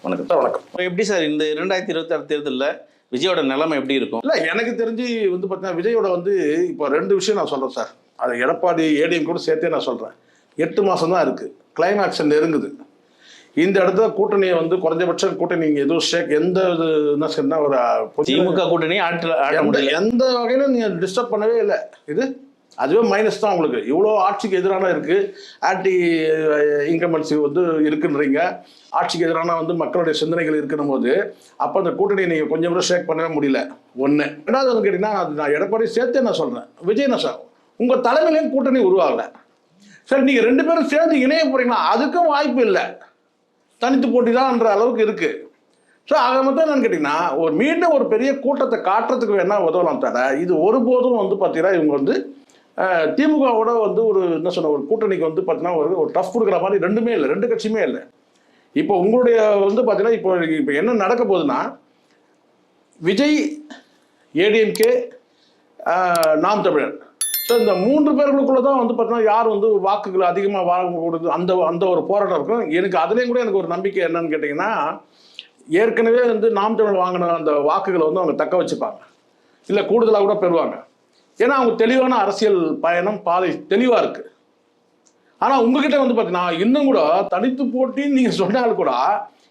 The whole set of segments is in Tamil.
வணக்கம் சார். வணக்கம். எப்படி சார் இந்த 2026 தேர்தலில் விஜயோட நிலைமை எப்படி இருக்கும்? இல்லை, எனக்கு தெரிஞ்சு வந்து பார்த்தீங்கன்னா விஜயோட வந்து இப்போ 2 விஷயம் நான் சொல்கிறேன் சார். அது எடப்பாடி ஏடிஎம் கூட சேர்த்தே நான் சொல்கிறேன். 8 மாதம் தான் இருக்குது, கிளைமேக்ஸ் நெருங்குது. இந்த இடத்துல கூட்டணியை வந்து குறைஞ்சபட்சம் கூட்டணி எதுவும் எந்த என்ன சொன்னா ஒரு திமுக கூட்டணி எந்த வகையிலும் நீங்கள் டிஸ்டர்ப் பண்ணவே இல்லை. இது அதுவே மைனஸ் தான் உங்களுக்கு. இவ்வளோ ஆட்சிக்கு எதிரான இருக்குது, ஆன்டி இன்கம்பன்சி வந்து இருக்குன்றீங்க, ஆட்சிக்கு எதிரான வந்து மக்களுடைய சிந்தனைகள் இருக்கணும் போது அப்போ அந்த கூட்டணியை நீங்கள் கொஞ்சம் கூட ஷேக் பண்ணவே முடியல. ஒன்று. ரெண்டாவது வந்து கேட்டிங்கன்னா, அது நான் எடப்பாடி சேர்த்தே நான் சொல்கிறேன், விஜய் நான் சார் உங்கள் தலைமையிலையும் கூட்டணி உருவாகலை. சரி, நீங்கள் 2 பேரும் சேர்ந்து இணைய போகிறீங்களா? அதுக்கும் வாய்ப்பு இல்லை, தனித்து போட்டி தான்ன்ற அளவுக்கு இருக்குது. ஸோ அதை மட்டும் என்னன்னு கேட்டிங்கன்னா, மீண்டும் ஒரு பெரிய கூட்டத்தை காட்டுறதுக்கு வேணா உதவலாம் தர. இது ஒருபோதும் வந்து பார்த்தீங்கன்னா இவங்க வந்து திமுகவோட வந்து ஒரு என்ன சொன்ன ஒரு கூட்டணிக்கு வந்து பார்த்தீங்கன்னா ஒரு டஃப் கொடுக்குற மாதிரி ரெண்டுமே இல்லை, 2 கட்சியுமே இல்லை. இப்போ உங்களுடைய வந்து பார்த்தீங்கன்னா இப்போ என்ன நடக்க போகுதுன்னா, விஜய், ஏடிஎம்கே, நாம் தமிழர், ஸோ இந்த 3 பேர்களுக்குள்ள தான் வந்து பார்த்தீங்கன்னா யார் வந்து வாக்குகள் அதிகமாக வாங்கக்கூடாது அந்த ஒரு போராட்டம் இருக்கும். எனக்கு அதுலேயும் கூட எனக்கு ஒரு நம்பிக்கை என்னன்னு கேட்டிங்கன்னா, ஏற்கனவே வந்து நாம் தமிழர் வாங்கின அந்த வாக்குகளை வந்து அவங்க தக்க வச்சுப்பாங்க, இல்லை கூடுதலாக கூட பெறுவாங்க. ஏன்னா அவங்க தெளிவான அரசியல் பயணம் பாதை தெளிவாக இருக்குது. ஆனால் உங்ககிட்ட வந்து பார்த்தீங்கன்னா இன்னும் கூட தனித்து போட்டின்னு நீங்கள் சொன்னாலும் கூட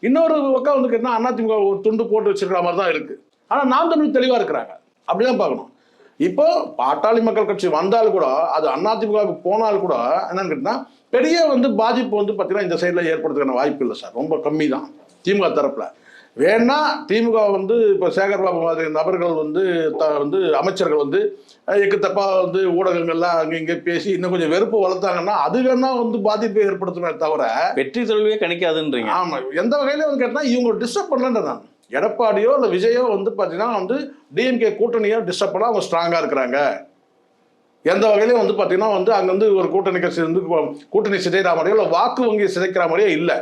இன்னொரு பக்கம் வந்து கேட்டால் அதிமுக ஒரு துண்டு போட்டு வச்சிருக்கிற மாதிரி தான் இருக்குது. ஆனால் நாம் தமிழ் தெளிவாக இருக்கிறாங்க, அப்படிதான் பார்க்கணும். இப்போ பாட்டாளி மக்கள் கட்சி வந்தாலும் கூட அது அதிமுகவுக்கு போனாலும் கூட என்னன்னு கேட்டிங்கன்னா பெரிய வந்து பாதிப்பு வந்து பார்த்தீங்கன்னா இந்த சைடில் ஏற்படுறதுக்கான வாய்ப்பு இல்லை சார், ரொம்ப கம்மி தான் திமுக தரப்பில். வேணா திமுக வந்து இப்போ சேகர்பாபு மாதிரி நபர்கள் வந்து அமைச்சர்கள் வந்து எக்கு தப்பா வந்து ஊடகங்கள்லாம் அங்கே இங்கே பேசி இன்னும் கொஞ்சம் வெறுப்பு வளர்த்தாங்கன்னா அது வேணா வந்து பாதிப்பை ஏற்படுத்துமே தவிர வெற்றி தோல்வியே கணிக்காதுன்றீங்க. ஆமாம், எந்த வகையிலும் வந்து கேட்டால் இவங்க டிஸ்டர்ப் பண்ணலன்ற நான் எடப்பாடியோ இல்லை விஜயோ வந்து பார்த்தீங்கன்னா வந்து டிஎம்கே கூட்டணியோ டிஸ்டர்ப் பண்ணால் அவங்க ஸ்ட்ராங்காக இருக்கிறாங்க. எந்த வகையிலையும் வந்து பார்த்தீங்கன்னா வந்து அங்கே வந்து ஒரு கூட்டணி கட்சி வந்து கூட்டணி சிதைக்கிற மாதிரியோ இல்லை வாக்கு வங்கி சிதைக்கிற மாதிரியோ இல்லை.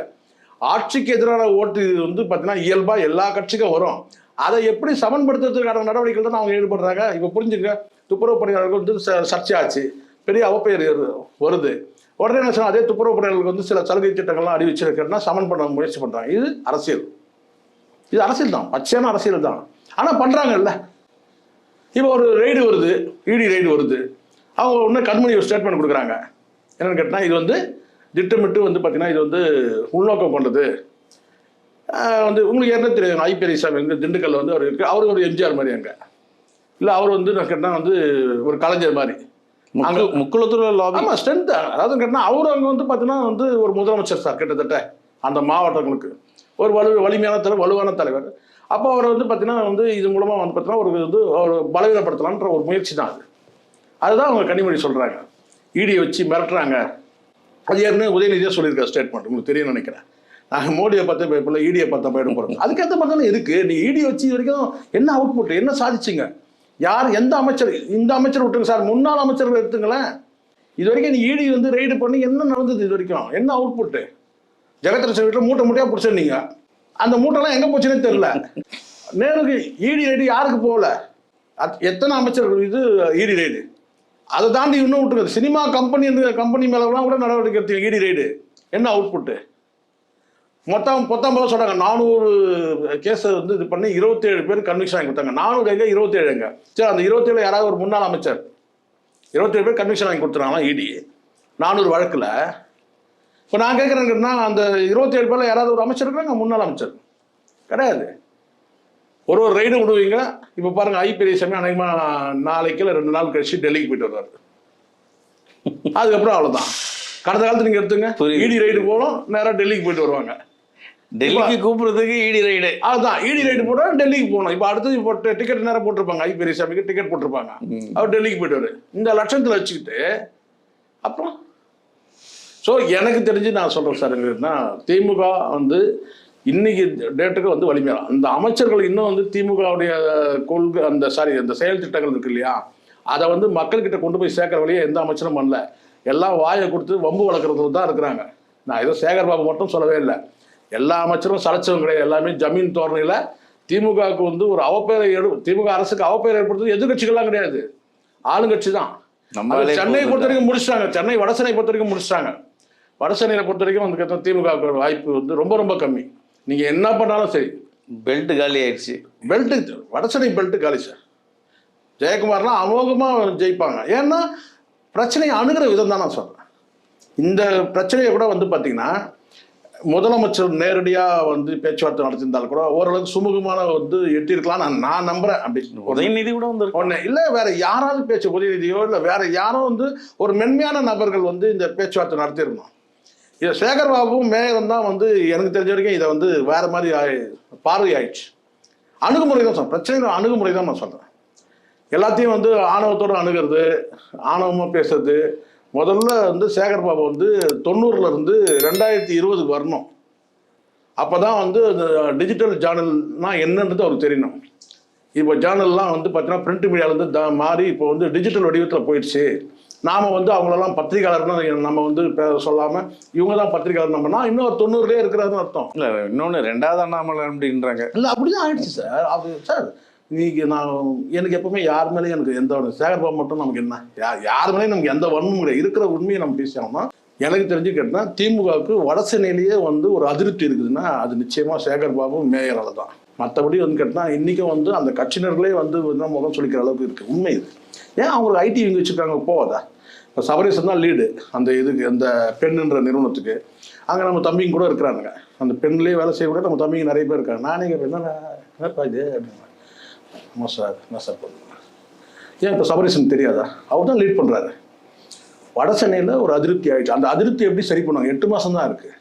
ஆட்சிக்கு எதிரான ஓட்டு வந்து பார்த்தீங்கன்னா இயல்பாக எல்லா கட்சிக்கும் வரும். அதை எப்படி சமன்படுத்துறதுக்கான நடவடிக்கைகள் தான் அவங்க ஈடுபடுறாங்க. இப்போ புரிஞ்சுங்க, துப்புரவு பணியாளர்கள் வந்து சர்ச்சையாச்சு, பெரிய அவப்பெயர் வருது. உடனே என்ன சொன்னால் அதே துப்புரவு பணியாளர்களுக்கு வந்து சில சலுகை திட்டங்கள்லாம் அறிவிச்சிருக்கிறதுனா சமன் பண்ண முயற்சி பண்ணுறாங்க. இது அரசியல், இது அரசியல் தான், பச்சையான அரசியல் தான். ஆனால் பண்ணுறாங்கல்ல. இப்போ ஒரு ரைடு வருது, இடி ரைடு வருது, அவங்க ஒன்று கண்மணி ஒரு ஸ்டேட்மெண்ட் கொடுக்குறாங்க. என்னென்னு கேட்டால் இது வந்து திட்டமிட்டு வந்து பார்த்தீங்கன்னா இது வந்து உள்நோக்கம் கொண்டது. வந்து உங்களுக்கு என்ன தெரியும், ஐ பெரியசாமி வந்து திண்டுக்கல்ல வந்து அவர் இருக்கு, அவர் ஒரு எம்ஜிஆர் மாதிரி அங்கே இல்லை, அவர் வந்து நான் கேட்டால் வந்து ஒரு கலைஞர் மாதிரி அங்கே முக்குளத்தூர் ஆமாம் ஸ்ட்ரென்த். அதாவது கேட்டால் அவர் அங்கே வந்து பார்த்தீங்கன்னா வந்து ஒரு முதலமைச்சர் சார், கிட்டத்தட்ட அந்த மாவட்டங்களுக்கு ஒரு வலிமையான தலைவர், வலுவான தலைவர். அப்போ அவரை வந்து பார்த்தீங்கன்னா வந்து இது மூலமாக வந்து பார்த்தீங்கன்னா ஒரு வந்து ஒரு பலவீனப்படுத்தலான்ற ஒரு முயற்சி தான் அது. அதுதான் அவங்க கனிமொழி சொல்கிறாங்க, ஈடியை வச்சு மிரட்டுறாங்க. அது ஏற்கனவே உதயநிதியாக சொல்லியிருக்காரு ஸ்டேட்மெண்ட், உங்களுக்கு தெரியும்னு நினைக்கிறேன். நாங்கள் மோடியை பார்த்து பயப்படல, ஈடியை பார்த்தா பயப்பட போகிறோம். அதுக்கேற்ற மாதிரி தானே இருக்குது. நீ ஈடியை வச்சு இது வரைக்கும் என்ன அவுட்புட், என்ன சாதிச்சிங்க? யார், எந்த அமைச்சர், இந்த அமைச்சர் விட்டுருங்க சார், முன்னாள் அமைச்சர்கள் எடுத்துங்களேன். இது வரைக்கும் நீ ஈடி வந்து ரெய்டு பண்ணி என்ன நடந்தது, இது வரைக்கும் என்ன அவுட்புட்டு? ஜெகத்ரட்சன் வீட்டில் மூட்டை மூட்டையாக பிடிச்சிருந்தீங்க, அந்த மூட்டைலாம் எங்கே போச்சுன்னே தெரியல. நேருக்கு ஈடி ரைடு யாருக்கு போகல, எத்தனை அமைச்சர்கள் இது ஈடி ரைடு. அதை தாண்டி இன்னும் விட்டுருக்குது சினிமா கம்பெனி மேலாம் கூட நடவடிக்கை எடுத்து ஈடி ரைடு. என்ன அவுட்புட்டு? மொத்தம் 19 சொல்கிறாங்க, 400 கேஸை வந்து இது பண்ணி 27 பேர் கன்விக்ஷன் வாங்கி கொடுத்தாங்க. 400 எங்க, 27 எங்க? சரி, அந்த 27 யாராவது ஒரு முன்னாள் அமைச்சர் 27 பேர் கன்விக்ஷன் வாங்கி கொடுத்துருவாங்களா ஈடி 400 வழக்கில்? இப்போ நான் கேட்குறேங்கன்னா அந்த 27 பேரில் யாராவது ஒரு அமைச்சர் இருக்கிறாங்க, முன்னாள் அமைச்சர் கிடையாது. ஒரு ரைடு விடுவீங்க. இப்போ பாருங்கள், ஐ பெரியசாமி அநேகமாக நாளைக்கு இல்லை 2 நாள் கழிச்சு டெல்லிக்கு போயிட்டு வருவார். அதுக்கப்புறம் அவ்வளோதான். கடந்த காலத்தில் நீங்கள் எடுத்துங்க, ஈடி ரைடு போகணும், நேராக டெல்லிக்கு போயிட்டு வருவாங்க. டெல்லிக்கு கூப்பிடுறதுக்கு ஈடி ரைடு, அதுதான் ஈடி ரைடு போட்டால் டெல்லிக்கு போகணும். இப்போ அடுத்தது இப்போ டிக்கெட் நேரம் போட்டிருப்பாங்க, ஐ பெரியசாமிக்கு டிக்கெட் போட்டிருப்பாங்க, அவர் டெல்லிக்கு போயிட்டு வரு இந்த லட்சத்தில் வச்சுக்கிட்டு. அப்புறம் ஸோ எனக்கு தெரிஞ்சு நான் சொல்கிறேன் சார்ங்கன்னா, திமுக வந்து இன்னைக்கு டேட்டுக்கு வந்து வலிமையாக அந்த அமைச்சர்கள் இன்னும் வந்து திமுகவுடைய கொள்கை அந்த செயல் திட்டங்கள் இருக்கு இல்லையா, அதை வந்து மக்கள்கிட்ட கொண்டு போய் சேர்க்குற வழியை எந்த அமைச்சரும் பண்ணல. எல்லாம் வாயை கொடுத்து வம்பு வளர்க்குறதுல தான் இருக்கிறாங்க. நான் ஏதோ சேகர்பாபு மட்டும் சொல்லவே இல்லை, எல்லா அமைச்சரும் சலைச்சவங்க கிடையாது. எல்லாமே ஜமீன் தோரணையில் திமுகவுக்கு வந்து ஒரு திமுக அரசுக்கு அவப்பெயர் ஏற்படுத்துறது எதிர்கட்சிகள்லாம் கிடையாது, ஆளுங்கட்சி தான். சென்னையை பொறுத்த வரைக்கும் முடிச்சிட்டாங்க, சென்னை வடசென்னை பொறுத்த வரைக்கும் முடிச்சிட்டாங்க. வடசென்னையை பொறுத்த வரைக்கும் வந்து திமுக வாய்ப்பு வந்து ரொம்ப ரொம்ப கம்மி. நீங்கள் என்ன பண்ணாலும் சரி பெல்ட் காலி ஆயிடுச்சு. பெல்ட்டு வடசென்னை பெல்ட்டு காலி சார். ஜெயக்குமார்லாம் அமோகமாக ஜெயிப்பாங்க. ஏன்னா பிரச்சனையை அணுகிற விதம் தான் நான் சொல்கிறேன். இந்த பிரச்சனையை கூட வந்து பார்த்தீங்கன்னா முதலமைச்சர் நேரடியாக வந்து பேச்சுவார்த்தை நடத்தியிருந்தாலும் கூட ஓரளவுக்கு சுமூகமான வந்து எட்டியிருக்கலாம் நான் நம்புகிறேன். அப்படி உதயநிதி கூட வந்து ஒன்று இல்லை, வேற யாராவது பேச்சு உதயநிதியோ இல்லை வேற யாரோ வந்து ஒரு மென்மையான நபர்கள் வந்து இந்த பேச்சுவார்த்தை நடத்தியிருக்கணும். இதை சேகர் பாபுவும் மேயரும் தான் வந்து எனக்கு தெரிஞ்ச வரைக்கும் இதை வந்து வேற மாதிரி பார்வை ஆயிடுச்சு. அணுகுமுறை தான் சொல்றேன், பிரச்சனைகள் அணுகுமுறை தான் நான் சொல்கிறேன். எல்லாத்தையும் வந்து ஆணவத்தோடு அணுகிறது, ஆணவமாக பேசுறது. முதல்ல வந்து சேகர் பாபு வந்து 90லேருந்து 2020 வரணும். அப்போ தான் வந்து இந்த டிஜிட்டல் ஜேர்னல்னா என்னன்றது அவருக்கு தெரியணும். இப்போ ஜேர்னல்லாம் வந்து பார்த்தீங்கன்னா பிரிண்ட் மீடியாவிலேருந்து மாறி இப்போ வந்து டிஜிட்டல் வடிவத்தில் போயிடுச்சு. நாம் வந்து அவங்களெல்லாம் பத்திரிகையாளர்னு நம்ம வந்து சொல்லாமல் இவங்க தான் பத்திரிகையாளர் நம்மனா இன்னும் ஒரு 90லேயே இருக்கிறாருன்னு அர்த்தம். இல்லை, இன்னொன்று 2வது அண்ணாமலை அப்படின்றாங்க. இல்லை, அப்படி தான் ஆயிடுச்சு சார். அது சார் இன்னைக்கு நான் எனக்கு எப்பவுமே யார் மேலேயும் எனக்கு எந்த சேகர் பாபு மட்டும் நமக்கு என்ன யார் மேலேயும் நமக்கு எந்த வன்மும் கிடையாது. இருக்கிற உண்மையை நம்ம பேசினோம்னா எனக்கு தெரிஞ்சு கேட்டால் திமுகவுக்கு வடசென்னையிலேயே வந்து ஒரு அதிருப்தி இருக்குதுன்னா அது நிச்சயமாக சேகர் பாபு மேயரால் தான். மற்றபடி வந்து கேட்டால் இன்றைக்கும் வந்து அந்த கட்சியினர்களே வந்து முகம் சொல்லிக்கிற அளவுக்கு இருக்குது. உண்மை இது. ஏன் அவங்களுக்கு ஐடி இங்கே வச்சுருக்காங்க போவாதா? இப்போ சபரீசன் தான் லீடு அந்த இதுக்கு, அந்த பெண்ணுன்ற நிறுவனத்துக்கு. அங்கே நம்ம தம்பிங்க கூட இருக்கிறானுங்க. அந்த பெண்லேயே வேலை செய்யக்கூட நம்ம தம்பிங்க நிறைய பேர் இருக்காங்க. நானே என்னப்பா இது அப்படின்னு. ஆமாம் சார், என்ன சார் பண்ணுங்க. ஏன் இப்போ சபரீசன் தெரியாதா? அவர் தான் லீட் பண்ணுறாரு. வட சென்னையில் ஒரு அதிருப்தி ஆகிடுச்சு. அந்த அதிருப்தி எப்படி சரி பண்ணுவாங்க? 8 மாதம் தான் இருக்குது.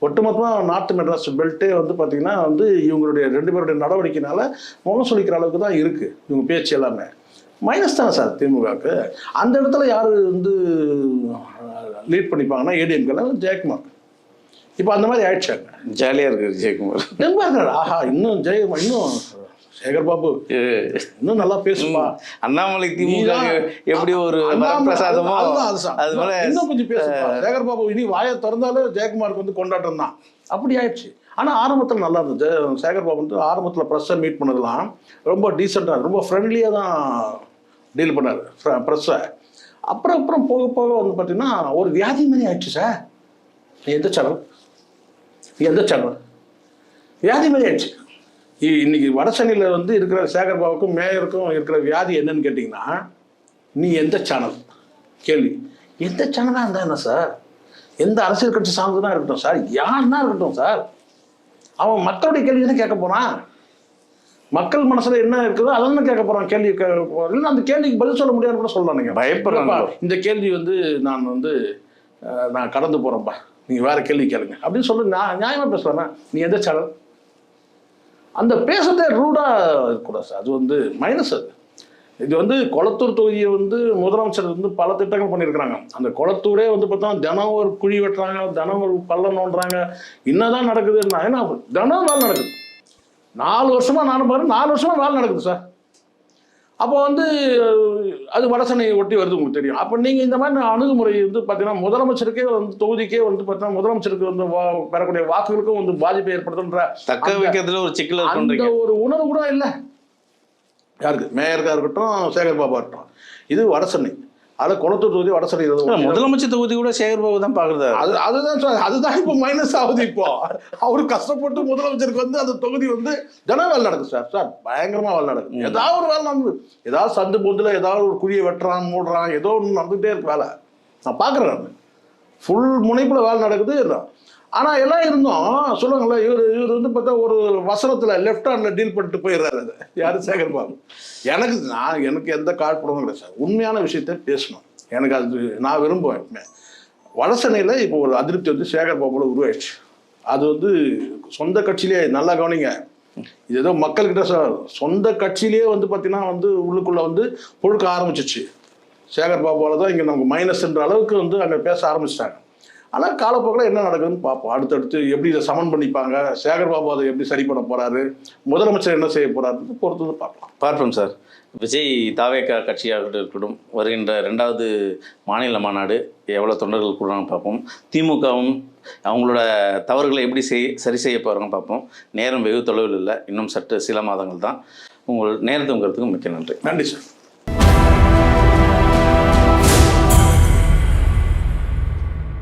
ஒட்டுமொத்தமாக நார்த் மெட்ராஸ் பெல்ட்டே வந்து பார்த்திங்கன்னா வந்து இவங்களுடைய 2 பேருடைய நடவடிக்கைனால முகம் சொல்லிக்கிற அளவுக்கு தான் இருக்குது. இவங்க பேச்சு எல்லாமே மைனஸ் தானே சார் திமுகவுக்கு. அந்த இடத்துல யார் வந்து லீட் பண்ணிப்பாங்கன்னா ஏடிஎம்கேல ஜெயக்குமார். இப்போ அந்த மாதிரி ஆயிடுச்சாங்க. ஜாலியாக இருக்குது ஜெயக்குமார். தெம்பாங்க. ஆஹா, இன்னும் இன்னும் சேகர் பாபு இன்னும் நல்லா பேசுமா. அண்ணாமலை திமுக எப்படி ஒரு பிரசாதமோ அது போல இன்னும் கொஞ்சம் பேசுமா. சேகர் பாபு இனி வாயை திறந்தாலே ஜெயக்குமாருக்கு வந்து கொண்டாட்டம் தான். அப்படி ஆயிடுச்சு. ஆனால் ஆரம்பத்தில் நல்லா இருந்தது. சேகர் பாபு வந்து ஆரம்பத்தில் ப்ரெஸ்ஸை மீட் பண்ணதெல்லாம் ரொம்ப டீசெண்டாக ரொம்ப ஃப்ரெண்ட்லியாக தான் டீல் பண்ணார் ப்ரெஸ்ஸை. அப்புறம் போக போக வந்து பார்த்தீங்கன்னா ஒரு வியாதி மாதிரி ஆயிடுச்சு சார். எந்த சேனல் வியாதி மாதிரி ஆயிடுச்சு. இன்னைக்கு வடசென்னையில் வந்து இருக்கிற சேகர் பாபுக்கும் மேயருக்கும் இருக்கிற வியாதி என்னன்னு கேட்டிங்கன்னா, நீ எந்த சேனல் கேள்வி. எந்த சேனலாக இருந்தால் என்ன சார்? எந்த அரசியல் கட்சி சார்ந்ததுனா இருக்கட்டும் சார், யாருன்னா இருக்கட்டும் சார், அவன் மக்களுடைய கேள்வி தானே கேட்க போகிறான். மக்கள் மனசில் என்ன இருக்குதோ அதெல்லாம் கேட்க போகிறான். கேள்வி இல்லைன்னா அந்த கேள்விக்கு பதில் சொல்ல முடியாதுன்னு கூட சொல்லலாம். நீங்கள் பயப்படுறப்பா இந்த கேள்வி வந்து நான் கடந்து போகிறேன்ப்பா, நீங்கள் வேறு கேள்வி கேளுங்க அப்படின்னு சொல்லி நான் நியாயமாக பேசலாம்னா நீ எந்த சேனல்? அந்த பேசுறதே ரூடாக இருக்கக்கூடாது சார். அது வந்து மைனஸ். அது இது வந்து கொளத்தூர் தொகுதியை வந்து முதலமைச்சர் வந்து பல திட்டங்கள் பண்ணியிருக்கிறாங்க. அந்த கொளத்தூரே வந்து பார்த்தா தினம் ஒரு குழி வெட்டுறாங்க, தினம் ஒரு பள்ளம் நோண்டுறாங்க. என்னதான் நடக்குதுன்னா ஏன்னா தினம் வேலை நடக்குது. 4 வருஷமா நானும் பாருங்க, 4 வருஷமா வேலை நடக்குது சார். அப்போ வந்து அது வடசென்னையை ஒட்டி வருது, உங்களுக்கு தெரியும். அப்போ நீங்கள் இந்த மாதிரி அணுகுமுறை வந்து பார்த்தீங்கன்னா முதலமைச்சருக்கே வந்து தொகுதிக்கே வந்து பார்த்தீங்கன்னா முதலமைச்சருக்கு வந்து பெறக்கூடிய வாக்குகளுக்கும் வந்து பாதிப்பை ஏற்படுத்துன்ற தக்க வைக்கிறதுல ஒரு சிக்கல் அந்த ஒரு உணர்வு கூட இல்லை யாருக்கு, மேயருக்கா இருக்கட்டும் சேகர் பாபா இருக்கட்டும். இது வடசென்னை, அதில் கொளத்தூர் தொகுதி வடசென்னை. முதலமைச்சர் தொகுதி கூட சேகர் பாபு தான் பார்க்குறது. அதுதான் சார், அதுதான் இப்போ மைனஸ் ஆகுது. இப்போ அவரு கஷ்டப்பட்டு முதலமைச்சருக்கு வந்து அந்த தொகுதி வந்து தினம் வேலை நடக்குது சார் பயங்கரமாக வேலை நடக்குது. ஏதாவது ஒரு வேலை நடக்குது. ஏதாவது சந்து பொந்தில் ஏதாவது ஒரு குழியை வெட்டுறான், மூடுறான், ஏதோ ஒன்று நடந்துகிட்டே இருக்கு வேலை. நான் பார்க்குறேன். நான் ஃபுல் முனைப்பில் வேலை நடக்குது. ஆனால் எல்லாம் இருந்தோம் சொல்லுங்களேன். இவர் வந்து பார்த்தா ஒரு வசனத்தில் லெஃப்ட் ஹேண்டில் டீல் பண்ணிட்டு போயிடுறாரு. அது யார்? சேகர் பாபு. எனக்கு எந்த காழ்ப்புறமும் கிடையாது சார். உண்மையான விஷயத்த பேசணும். எனக்கு அது நான் விரும்புவேன். வடசென்னையில் இப்போ ஒரு அதிருப்தி வந்து சேகர் பாபுல உருவாயிடுச்சு. அது வந்து சொந்த கட்சியிலே நல்லா கவனிங்க. இது ஏதோ மக்கள்கிட்ட சார் சொந்த கட்சியிலேயே வந்து பார்த்தீங்கன்னா வந்து உள்ளுக்குள்ளே வந்து புழுக்க ஆரம்பிச்சிச்சு. சேகர் பாபுவால் தான் இங்கே நமக்கு மைனஸ்ன்ற அளவுக்கு வந்து அங்கே பேச ஆரம்பிச்சிட்டாங்க. ஆனால் காலப்போக்கில் என்ன நடக்குதுன்னு பார்ப்போம். அடுத்தடுத்து எப்படி இதை சமன் பண்ணிப்பாங்க, சேகர் பாபு அதை எப்படி சரி பண்ண போகிறாரு, முதலமைச்சர் என்ன செய்ய போகிறாரு பொறுத்து பார்ப்போம் சார். விஜய் தாவேகா கட்சியாக இருக்கட்டும், வருகின்ற 2வது மாநில மாநாடு எவ்வளோ தொண்டர்கள் கூடுறாங்க பார்ப்போம். திமுகவும் அவங்களோட தவறுகளை எப்படி சரி செய்ய போகிறாங்க பார்ப்போம். நேரம் வெகு தொலைவில் இல்லை, இன்னும் சற்று சில மாதங்கள் தான். உங்கள் நேரத்தை உங்கிறதுக்கு மிக்க நன்றி. நன்றி சார்.